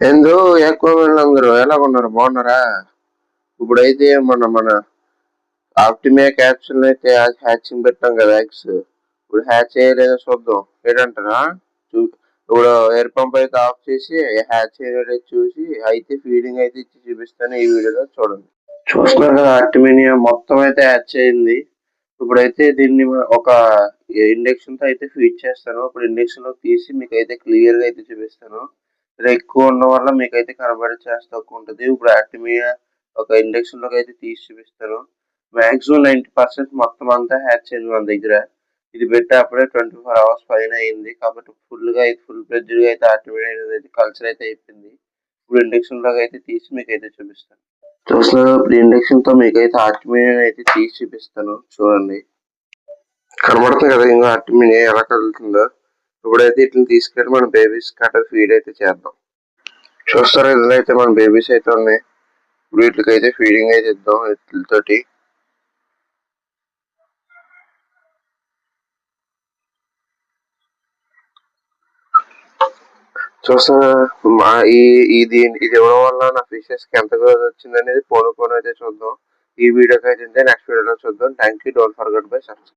ఎందు ఎక్కువ వీళ్ళందరూ ఎలా ఉన్నారు, బాగున్నారా? ఇప్పుడైతే మన ఆప్టిమియా క్యాప్సూల్ అయితే హ్యాచింగ్ పెట్టాం కదా ఎగ్స్. ఇప్పుడు హ్యాచ్ చేయలేదో చూద్దాం, ఏంటంటారా? ఇప్పుడు ఎయిర్ పంప్ అయితే ఆఫ్ చేసి హ్యాచ్ చేయలేదు చూసి అయితే ఫీడింగ్ అయితే ఇచ్చి చూపిస్తాను ఈ వీడియోలో చూడండి. చూస్తున్నారు కదా, ఆర్టిమినియా మొత్తం అయితే హ్యాచ్ అయింది. ఇప్పుడైతే దీన్ని ఒక ఇండక్షన్ తో అయితే ఫీడ్ చేస్తాను. ఇప్పుడు ఇండక్షన్ లో తీసి మీకు అయితే క్లియర్ గా అయితే చూపిస్తాను. ఎక్కువ ఉండడం వల్ల మీకైతే కనబడే ఛాన్స్ తక్కువ ఉంటుంది. ఇప్పుడు ఆర్టిమియా ఒక ఇండక్షన్ లోకి అయితే తీసి చూపిస్తాను. మాక్సిమం 90% మొత్తం అంతా హ్యాచ్ అయింది మన దగ్గర. ఇది పెట్టి అప్పుడే 24 hours పైన అయింది కాబట్టి ఫుల్ ఫ్లెడ్జ్డ్ గా అయితే ఆర్టిమియా అనేది కల్చర్ అయితే అయిపోయింది. ఇప్పుడు ఇండక్షన్ లోకి అయితే తీసి మీకు అయితే చూపిస్తాను. చూస్తున్నారు, ఇప్పుడు ఇండక్షన్ తో మీకైతే ఆర్టిమియా అయితే తీసి చూపిస్తాను, చూడండి. కనబడుతుంది కదా ఇంకా ఆర్టిమియా ఎలా కదులుతుందో. ఇప్పుడైతే ఇట్లా తీసుకెళ్ళి మన బేబీస్ కట్ట ఫీడ్ అయితే చేద్దాం. చూస్తారు ఇదైతే మన బేబీస్ అయితే ఉన్నాయి. ఇప్పుడు వీటికైతే ఫీడింగ్ అయితే ఇద్దాం వీటితోటి. చూస్తారా మా ఇది ఇవ్వడం వల్ల నా ఫిషెస్ కి ఎంత గ్రోత్ వచ్చింది అనేది పోను అయితే చూద్దాం. ఈ వీడియోకి అయితే నెక్స్ట్ వీడియోలో చూద్దాం. Thank you. Don't forget by subscribe.